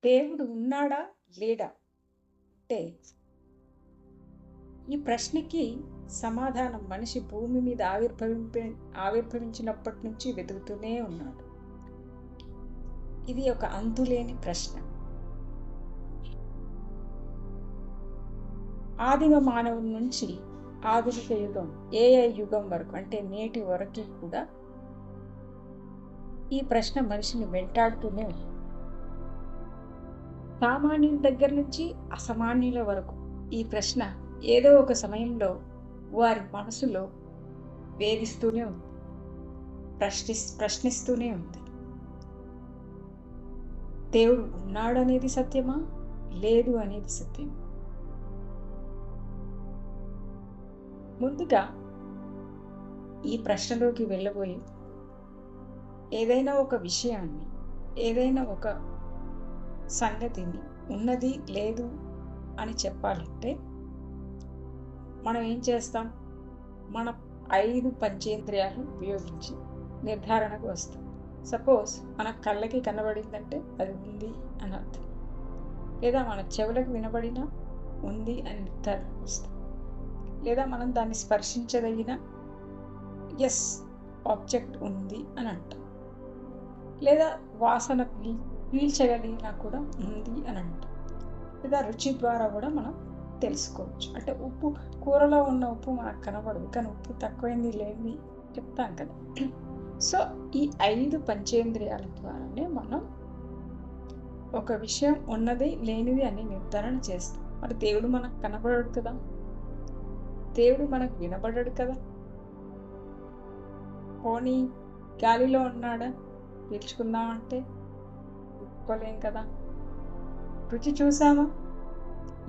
దేవుడు ఉన్నాడా? లేడా? అంటే ఈ ప్రశ్నకి సమాధానం మనిషి భూమి మీద ఆవిర్భవించినప్పటి నుంచి వెతుకుతూనే ఉన్నాడు. ఇది ఒక అంతులేని ప్రశ్న. ఆదిమ మానవుడి నుంచి ఆధునిక యుగం, ఏఐ యుగం వరకు అంటే నేటి వరకు కూడా ఈ ప్రశ్న మనిషిని వెంటాడుతూనే ఉంది. సామాన్యుల దగ్గర నుంచి అసామాన్యుల వరకు ఈ ప్రశ్న ఏదో ఒక సమయంలో వారి మనసులో వేధిస్తూనే ఉంది, ప్రశ్నిస్తూనే ఉంది. దేవుడు ఉన్నాడనేది సత్యమా? లేదు అనేది సత్యమా? ముందుగా ఈ ప్రశ్నలోకి వెళ్ళబోయి ఏదైనా ఒక విషయాన్ని, ఏదైనా ఒక సంగతిని ఉన్నది లేదు అని చెప్పాలంటే మనం ఏం చేస్తాం? మన 5 పంచేంద్రియాలు ఉపయోగించి నిర్ధారణకు వస్తాం. సపోజ్ మన కళ్ళకి కనబడిందంటే అది ఉంది అని అర్థం, లేదా మన చెవులకు వినబడినా ఉంది అని నిర్ధారణకు వస్తాం, లేదా మనం దాన్ని స్పర్శించదగిన ఎస్ ఆబ్జెక్ట్ ఉంది అని అంటాం, లేదా వాసన పీల్చగలిగినా కూడా ఉంది అని అంటాం, లేదా రుచి ద్వారా కూడా మనం తెలుసుకోవచ్చు. అంటే ఉప్పు, కూరలో ఉన్న ఉప్పు మనకు కనబడదు, కానీ ఉప్పు తక్కువైంది లేనిది చెప్తాం కదా. సో ఈ 5 పంచేంద్రియాల ద్వారానే మనం ఒక విషయం ఉన్నది లేనిది అని నిర్ధారణ చేస్తాం. మరి దేవుడు మనకు కనబడడు కదా, దేవుడు మనకు వినబడడు కదా. పోనీ గాలిలో ఉన్నాడా? పీల్చుకుందామంటే పీల్చుకోలేం కదా. రుచి చూసామా?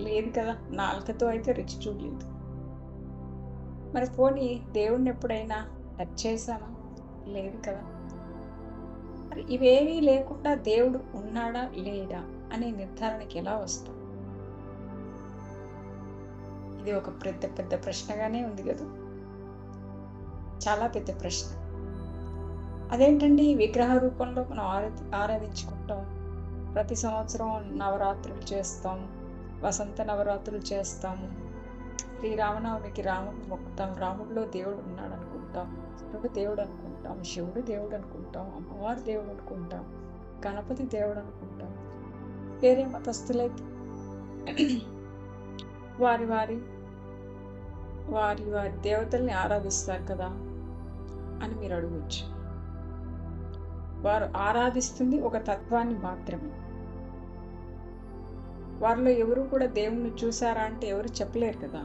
లేదు కదా, నాలుకతో అయితే రుచి చూడలేదు. మరి పోనీ దేవుడిని ఎప్పుడైనా టచ్ చేశామా? లేదు కదా. మరి ఇవేమీ లేకుండా దేవుడు ఉన్నాడా లేడా అనే నిర్ధారణకి ఎలా వస్తాం? ఇది ఒక పెద్ద ప్రశ్నగానే ఉంది కదా, చాలా పెద్ద ప్రశ్న. అదేంటండి, విగ్రహ రూపంలో మనం ఆరాధించుకుంటాం, ప్రతి సంవత్సరం నవరాత్రులు చేస్తాం, వసంత నవరాత్రులు చేస్తాము, శ్రీరామనవమికి రాముడు మొక్కుతాం, రాముడిలో దేవుడు ఉన్నాడు అనుకుంటాం, కృష్ణుడు దేవుడు అనుకుంటాం, శివుడు దేవుడు అనుకుంటాం, అమ్మవారు దేవుడు అనుకుంటాం, గణపతి దేవుడు అనుకుంటాం. వేరే మతస్థులైతే వారి వారి వారి వారి దేవతల్ని ఆరాధిస్తారు కదా అని మీరు అడగవచ్చు. వారు ఆరాధిస్తుంది ఒక తత్వాన్ని మాత్రమే. వారిలో ఎవరు కూడా దేవుణ్ణి చూసారా అంటే ఎవరు చెప్పలేరు కదా,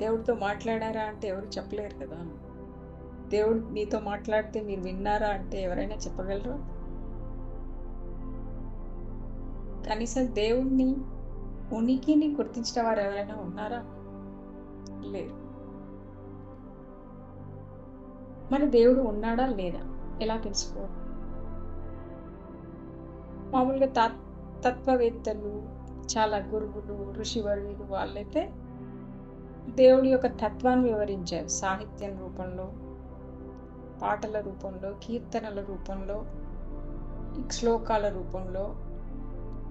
దేవుడితో మాట్లాడారా అంటే ఎవరు చెప్పలేరు కదా, దేవుడు మీతో మాట్లాడితే మీరు విన్నారా అంటే ఎవరైనా చెప్పగలరా? కనీసం దేవుణ్ణి ఉనికిని గుర్తించిన వారు ఎవరైనా ఉన్నారా? లేరు. మరి దేవుడు ఉన్నాడా లేదా ఎలా తెలుసుకోవాలి? మామూలుగా తత్వవేత్తలు, చాలా గురువులు, ఋషివర్యులు వాళ్ళైతే దేవుడి యొక్క తత్వాన్ని వివరించారు. సాహిత్యం రూపంలో, పాటల రూపంలో, కీర్తనల రూపంలో, శ్లోకాల రూపంలో,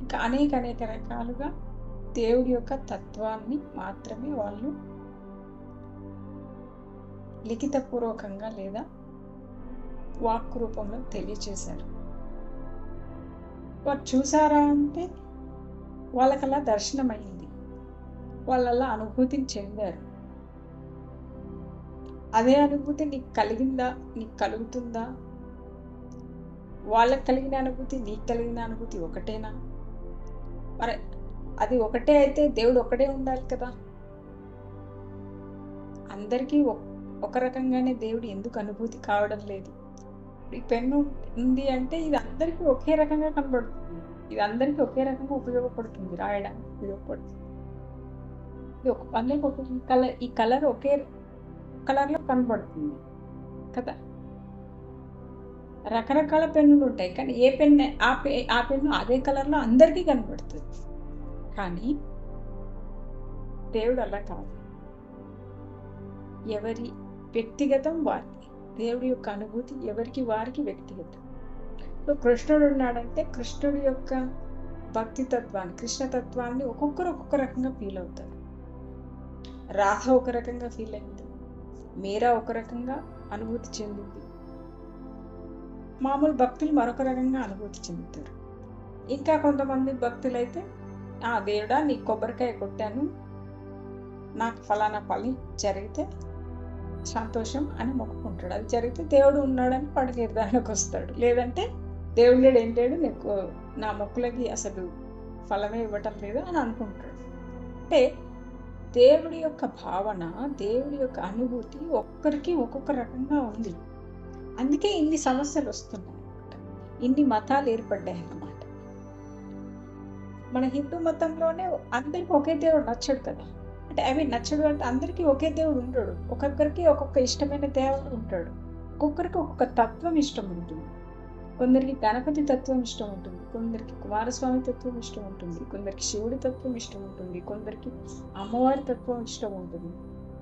ఇంకా అనేక రకాలుగా దేవుడి యొక్క తత్వాన్ని మాత్రమే వాళ్ళు లిఖితపూర్వకంగా లేదా వాక్ రూపంలో తెలియచేశారు. వారు చూసారా అంటే వాళ్ళకలా దర్శనమైంది, వాళ్ళలా అనుభూతిని చెందారు. అదే అనుభూతి నీకు కలిగిందా? నీకు కలుగుతుందా? వాళ్ళకి కలిగిన అనుభూతి నీకు కలిగిన అనుభూతి ఒకటేనా? మరి అది ఒకటే అయితే దేవుడు ఒకటే ఉండాలి కదా. అందరికీ ఒక రకంగానే దేవుడు ఎందుకు అనుభూతి కావడం లేదు? ఈ పెన్ను ఉంది అంటే ఇది అందరికీ ఒకే రకంగా కనబడుతుంది, ఇది అందరికీ ఒకే రకంగా ఉపయోగపడుతుంది, రాయడానికి ఉపయోగపడుతుంది. ఇది అందరికి ఒక కలర్, ఈ కలర్ ఒకే కలర్లో కనబడుతుంది కదా. రకరకాల పెన్నులు ఉంటాయి, కానీ ఏ పెన్ను ఆ పెన్ను అదే కలర్లో అందరికీ కనబడుతుంది. కానీ దేవుడు అలా కాదు, ఎవరి వ్యక్తిగతం వారికి. దేవుడి యొక్క అనుభూతి ఎవరికి వారికి వ్యక్తిగతం. ఇప్పుడు కృష్ణుడు ఉన్నాడంటే కృష్ణుడి యొక్క భక్తి తత్వాన్ని, కృష్ణతత్వాన్ని ఒక్కొక్కరు ఒక్కొక్క రకంగా ఫీల్ అవుతారు. రాధ ఒక రకంగా ఫీల్ అయింది, మీరా ఒక రకంగా అనుభూతి చెందింది, మామూలు భక్తులు మరొక రకంగా అనుభూతి చెందుతారు. ఇంకా కొంతమంది భక్తులైతే దేవుడా నీ కొబ్బరికాయ కొట్టాను, నాకు ఫలానా పని జరిగితే సంతోషం అని మొక్కుకుంటాడు. అది జరిగితే దేవుడు ఉన్నాడని వాడి నిర్ధారణకు వస్తాడు. లేదంటే దేవుడు లేడు ఏం లేడు, నీకు నా మొక్కులకి అసలు ఫలమే ఇవ్వటం లేదు అని అనుకుంటాడు. అంటే దేవుడి యొక్క భావన, దేవుడి యొక్క అనుభూతి ఒక్కరికి ఒక్కొక్క రకంగా ఉంది. అందుకే ఇన్ని సమస్యలు వస్తున్నాయి అన్నమాట, ఇన్ని మతాలు ఏర్పడ్డాయి అన్నమాట. మన హిందూ మతంలోనే అందరికీ ఒకే దేవుడు నచ్చడు కదా. అంటే నచ్చడు అంటే అందరికీ ఒకే దేవుడు ఉంటాడు. ఒక్కొక్కరికి ఒక్కొక్క ఇష్టమైన దేవుడు ఉంటాడు. ఒక్కొక్కరికి ఒక్కొక్క తత్వం ఇష్టం ఉంటుంది. కొందరికి గణపతి తత్వం ఇష్టం ఉంటుంది, కొందరికి కుమారస్వామి తత్వం ఇష్టం ఉంటుంది, కొందరికి శివుడి తత్వం ఇష్టం ఉంటుంది, కొందరికి అమ్మవారి తత్వం ఇష్టం ఉంటుంది,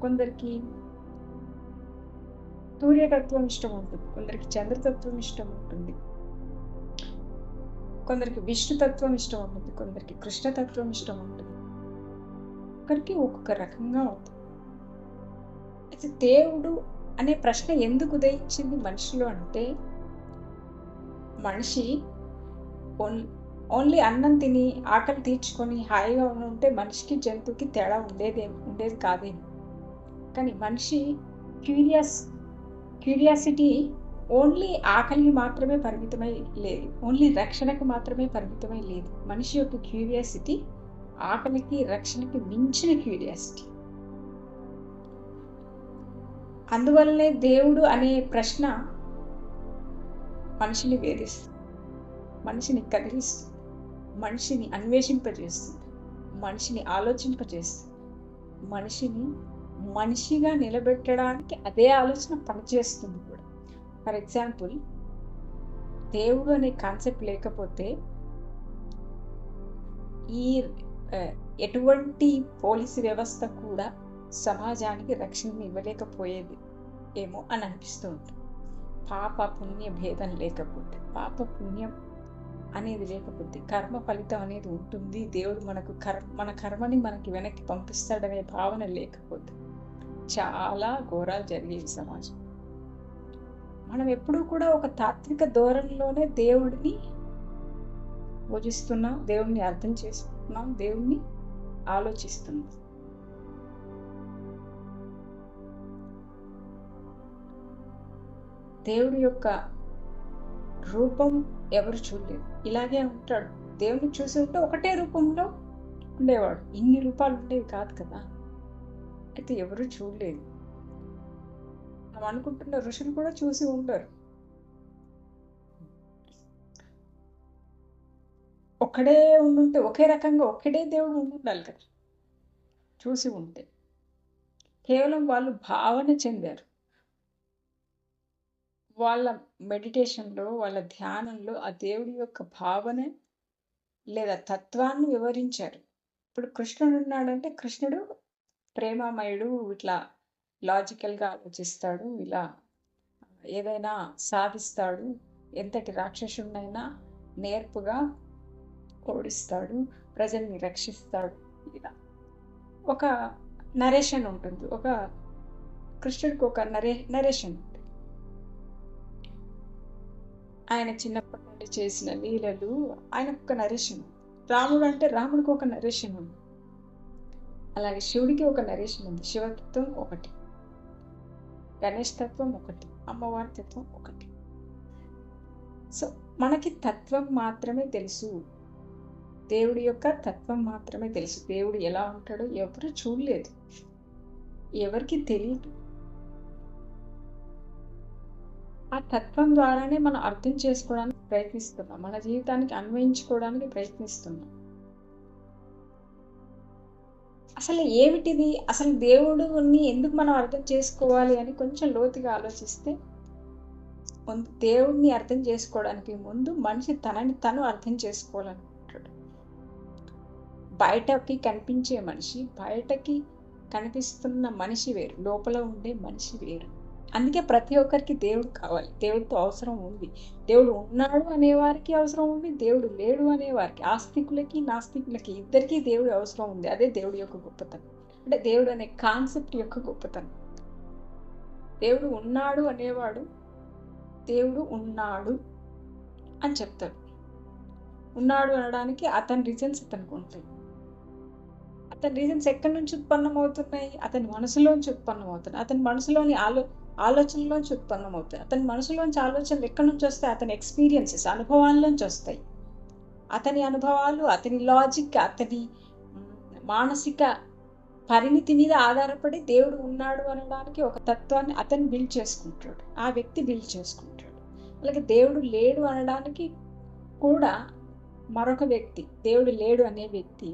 కొందరికి సూర్యతత్వం ఇష్టం ఉంటుంది, కొందరికి చంద్రతత్వం ఇష్టం ఉంటుంది, కొందరికి విష్ణుతత్వం ఇష్టం ఉంటుంది, కొందరికి కృష్ణతత్వం ఇష్టం ఉంటుంది. ఒక్కరికి ఒక్కొక్క రకంగా ఉంటుంది. అయితే దేవుడు అనే ప్రశ్న ఎందుకు ఉదయించింది మనిషిలో అంటే, మనిషి ఓన్లీ అన్నం తిని ఆకలి తీర్చుకొని హాయిగా ఉంటే మనిషికి జంతువుకి తేడా ఉండేది కాదేమో. కానీ మనిషి క్యూరియాసిటీ ఓన్లీ ఆకలికి మాత్రమే పరిమితమై లేదు, ఓన్లీ రక్షణకు మాత్రమే పరిమితమై లేదు. మనిషి యొక్క క్యూరియాసిటీ ఆకలికి రక్షణకి మించిన క్యూరియాసిటీ. అందువల్లనే దేవుడు అనే ప్రశ్న మనిషిని వేధిస్తుంది, మనిషిని కదిలిస్తుంది, మనిషిని అన్వేషింపజేస్తుంది, మనిషిని ఆలోచింపజేస్తుంది, మనిషిని మనిషిగా నిలబెట్టడానికి అదే ఆలోచన పనిచేస్తుంది కూడా. ఫర్ ఎగ్జాంపుల్, దేవుడు అనే కాన్సెప్ట్ లేకపోతే ఈ ఎటువంటి పోలీసు వ్యవస్థ కూడా సమాజానికి రక్షణ ఇవ్వలేకపోయేది ఏమో అని అనిపిస్తూ ఉంటుంది. పాప పుణ్య భేదం లేకపోతే, పాప పుణ్యం అనేది లేకపోతే, కర్మ ఫలితం అనేది ఉంటుంది, దేవుడు మన కర్మని మనకి వెనక్కి పంపిస్తాడనే భావన లేకపోతే చాలా ఘోరాలు జరిగేవి సమాజం. మనం ఎప్పుడూ కూడా ఒక తాత్విక ధోరణిలోనే దేవుడిని పూజిస్తున్నాం, దేవుణ్ణి అర్థం చేసుకుంటున్నాం, దేవుణ్ణి ఆలోచిస్తున్నాం. దేవుడి యొక్క రూపం ఎవరు చూడలేదు, ఇలాగే ఉంటాడు. దేవుడిని చూసి ఉంటే ఒకటే రూపంలో ఉండేవాడు, ఇన్ని రూపాలు ఉండేవి కాదు కదా. అయితే ఎవరు చూడలేదు. మనం అనుకుంటున్న ఋషులు కూడా చూసి ఉండరు. ఒక్కడే ఉండుంటే, ఒకే రకంగా ఒక్కడే దేవుడు ఉండాలి కదా చూసి ఉంటే. కేవలం వాళ్ళు భావన చెందారు, వాళ్ళ మెడిటేషన్లో, వాళ్ళ ధ్యానంలో ఆ దేవుడి యొక్క భావన లేదా తత్వాన్ని వివరించారు. ఇప్పుడు కృష్ణుడు ఉన్నాడంటే కృష్ణుడు ప్రేమమయుడు, ఇట్లా లాజికల్గా ఆలోచిస్తాడు, ఇలా ఏదైనా సాధిస్తాడు, ఎంతటి రాక్షసుడినైనా నేర్పుగా ఓడిస్తాడు, ప్రజల్ని రక్షిస్తాడు. ఇలా ఒక నరేషన్ ఉంటుంది, ఒక కృష్ణుడికి ఒక నరేషన్ ఉంటుంది. ఆయన చిన్నప్పటి నుండి చేసిన లీలలు ఆయనకు ఒక నరేషన్. రాముడు అంటే రాముడికి ఒక నరేషన్ ఉంది, అలాగే శివుడికి ఒక నరేషన్ ఉంది. శివతత్వం ఒకటి, గణేష్ తత్వం ఒకటి, అమ్మవారి తత్వం ఒకటి. సో మనకి తత్వం మాత్రమే తెలుసు, దేవుడి యొక్క తత్వం మాత్రమే తెలుసు. దేవుడు ఎలా ఉంటాడో ఎవరు చూడలేదు, ఎవరికి తెలియదు. ఆ తత్వం ద్వారానే మనం అర్థం చేసుకోవడానికి ప్రయత్నిస్తున్నాం, మన జీవితానికి అన్వయించుకోవడానికి ప్రయత్నిస్తున్నాం. అసలు ఏమిటిది, అసలు దేవుడిని ఎందుకు మనం అర్థం చేసుకోవాలి అని కొంచెం లోతుగా ఆలోచిస్తే, దేవుడిని అర్థం చేసుకోవడానికి ముందు మనిషి తనని తను అర్థం చేసుకోవాలనుకుంటాడు. బయటకి కనిపించే మనిషి, బయటకి కనిపిస్తున్న మనిషి వేరు, లోపల ఉండే మనిషి వేరు. అందుకే ప్రతి ఒక్కరికి దేవుడు కావాలి. దేవుడితో అవసరం ఉంది. దేవుడు ఉన్నాడు అనేవారికి అవసరం ఉంది. దేవుడు లేడు అనేవారికి, ఆస్తికులకి, నాస్తికులకి ఇద్దరికీ దేవుడి అవసరం ఉంది. అదే దేవుడి యొక్క గొప్పతనం. అంటే దేవుడు అనే కాన్సెప్ట్ యొక్క గొప్పతనం. దేవుడు ఉన్నాడు అనేవాడు దేవుడు ఉన్నాడు అని చెప్తాడు. ఉన్నాడు అనడానికి అతని రీజన్స్ అతనికి ఉంటాయి. అతని రీజన్స్ ఎక్కడి నుంచి ఉత్పన్నమవుతున్నాయి? అతని మనసులోంచి ఉత్పన్నమవుతున్నాయి. అతని మనసులోని ఆలోచనలోంచి ఉత్పన్నమవుతాయి. అతని మనసులోంచి ఆలోచనలు ఎక్కడి నుంచి వస్తాయి? అతని ఎక్స్పీరియన్సెస్, అనుభవాల్లోంచి వస్తాయి. అతని అనుభవాలు, అతని లాజిక్, అతని మానసిక పరిణితి మీద ఆధారపడి దేవుడు ఉన్నాడు అనడానికి ఒక తత్వాన్ని అతను బిల్డ్ చేసుకుంటాడు. ఆ వ్యక్తి బిల్డ్ చేసుకుంటాడు. అలాగే దేవుడు లేడు అనడానికి కూడా మరొక వ్యక్తి, దేవుడు లేడు అనే వ్యక్తి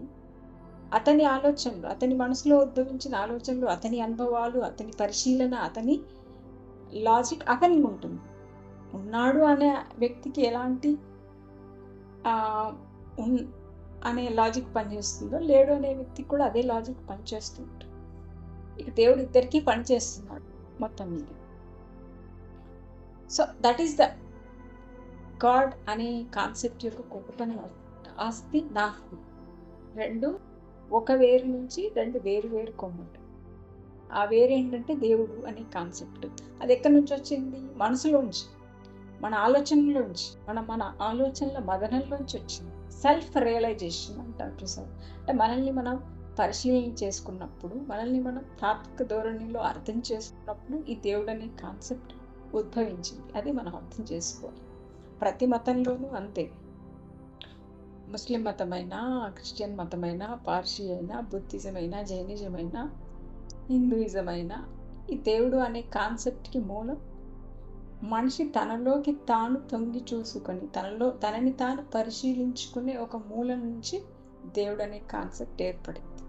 అతని ఆలోచనలు, అతని మనసులో ఉద్భవించిన ఆలోచనలు, అతని అనుభవాలు, అతని పరిశీలన, అతని లాజిక్ అతనికి ఉంటుంది. ఉన్నాడు అనే వ్యక్తికి ఎలాంటి అనే లాజిక్ పనిచేస్తుందో, లేడు అనే వ్యక్తికి కూడా అదే లాజిక్ పనిచేస్తూ ఉంటుంది. ఇక దేవుడు ఇద్దరికీ పనిచేస్తున్నాడు మొత్తం మీద. So that is the God అనే కాన్సెప్ట్ యొక్క గొప్పతనం. ఆస్తి, నాస్తి రెండు ఒక వేరు నుంచి రెండు వేరు వేరు కొమ్మలు. ఆ వేరు ఏంటంటే దేవుడు అనే కాన్సెప్ట్. అది ఎక్కడి నుంచి వచ్చింది? మనసులోంచి, మన ఆలోచనలోంచి, మన ఆలోచనల మదనంలోంచి వచ్చింది. సెల్ఫ్ రియలైజేషన్ అంటారు చూసారు. అంటే మనల్ని మనం పరిశీలన చేసుకున్నప్పుడు, మనల్ని మనం తాత్విక ధోరణిలో అర్థం చేసుకున్నప్పుడు ఈ దేవుడు అనే కాన్సెప్ట్ ఉద్భవించింది. అది మనం అర్థం చేసుకోవాలి. ప్రతి మతంలోనూ అంతే. ముస్లిం మతమైనా, క్రిస్టియన్ మతమైనా, పార్సీ అయినా, బుద్ధిజం అయినా, జైనిజం అయినా, హిందూయిజం అయినా, ఈ దేవుడు అనే కాన్సెప్ట్కి మూలం మనిషి తనలోకి తాను తొంగి చూసుకొని తనని తాను పరిశీలించుకునే ఒక మూలం నుంచి దేవుడు అనే కాన్సెప్ట్ ఏర్పడింది.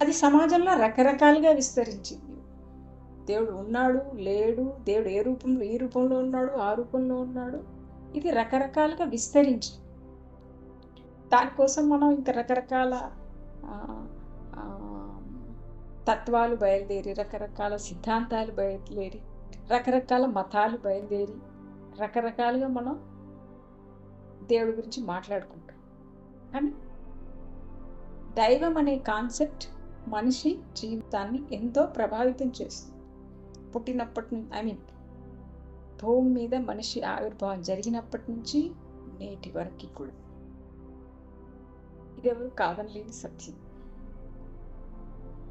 అది సమాజంలో రకరకాలుగా విస్తరించింది. దేవుడు ఉన్నాడు, లేడు, దేవుడు ఏ రూపంలో, ఈ రూపంలో ఉన్నాడు, ఆ రూపంలో ఉన్నాడు, ఇది రకరకాలుగా విస్తరించింది. దానికోసం మనం ఇంకా రకరకాల తత్వాలు బయలుదేరి, రకరకాల సిద్ధాంతాలు బయలుదేరి, రకరకాల మతాలు బయలుదేరి, రకరకాలుగా మనం దేవుడి గురించి మాట్లాడుకుంటాం. కానీ దైవం అనే కాన్సెప్ట్ మనిషి జీవితాన్ని ఎంతో ప్రభావితం చేస్తుంది. పుట్టినప్పటి నుంచి, భూమి మీద మనిషి ఆవిర్భావం జరిగినప్పటి నుంచి నేటి వరకు కూడా ఇది ఎవరు కాదనలేని సత్యం.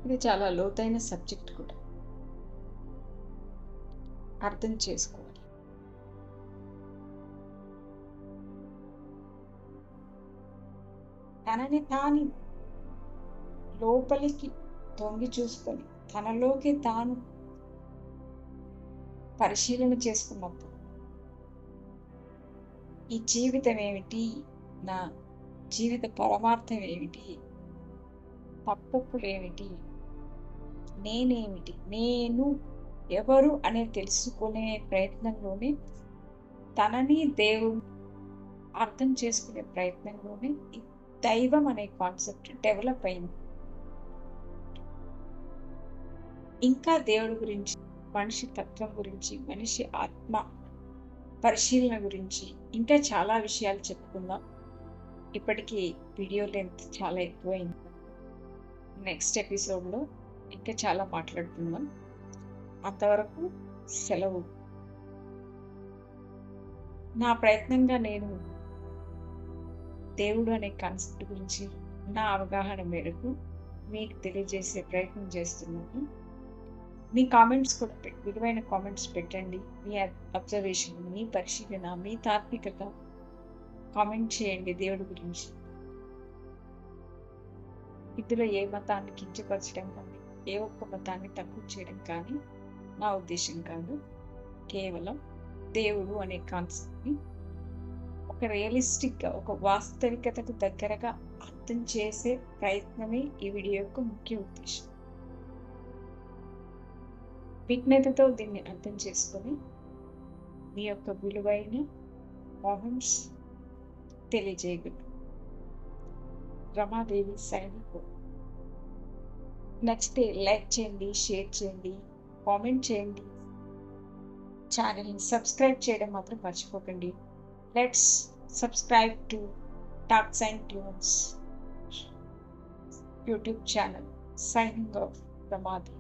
ఇది చాలా లోతైన సబ్జెక్ట్ కూడా, అర్థం చేసుకోవాలి. తనని తాను లోపలికి తొంగి చూసుకొని తనలోకి తాను పరిశీలన చేసుకున్నప్పుడు ఈ జీవితం ఏమిటి, నా జీవిత పరమార్థం ఏమిటి, తప్పొప్పులు ఏమిటి, నేనేమిటి, నేను ఎవరు అనే తెలుసుకునే ప్రయత్నంలోనే, తనని దేవుడు అర్థం చేసుకునే ప్రయత్నంలోనే ఈ దైవం అనే కాన్సెప్ట్ డెవలప్ అయింది. ఇంకా దేవుడి గురించి, మనిషి తత్వం గురించి, మనిషి ఆత్మ పరిశీలన గురించి ఇంకా చాలా విషయాలు చెప్పుకుందాం. ఇప్పటికీ వీడియో లెంత్ చాలా ఎక్కువైంది. నెక్స్ట్ ఎపిసోడ్లో ఇంకా చాలా మాట్లాడుకుందాం. అంతవరకు సెలవు. నా ప్రయత్నంగా నేను దేవుడు అనే కాన్సెప్ట్ గురించి నా అవగాహన మేరకు మీకు తెలియజేసే ప్రయత్నం చేస్తున్నాను. మీ కామెంట్స్ కూడా విలువైన కామెంట్స్ పెట్టండి. మీ అబ్జర్వేషన్, మీ పరిశీలన, మీ తాత్వికత కామెంట్ చేయండి దేవుడి గురించి. ఇందులో ఏ మతాన్ని కించపరచడం కానీ, ఏ ఒక్క మతాన్ని తక్కువ చేయడం కానీ నా ఉద్దేశం కాదు. కేవలం దేవుడు అనే కాన్సెప్ట్ని ఒక రియలిస్టిక్గా, ఒక వాస్తవికతకు దగ్గరగా అర్థం చేసే ప్రయత్నమే ఈ వీడియో యొక్క ముఖ్య ఉద్దేశం. విజ్ఞతతో దీన్ని అర్థం చేసుకొని మీ యొక్క విలువైన కామెంట్స్ తెలియజేయగలరు. రమాదేవి సైనికు. నచ్చితే లైక్ చేయండి, షేర్ చేయండి, కామెంట్ చేయండి. ఛానల్ని సబ్స్క్రైబ్ చేయడం మాత్రం మర్చిపోకండి. Let's subscribe to talks and tunes YouTube channel. Signing off, Ramadhi.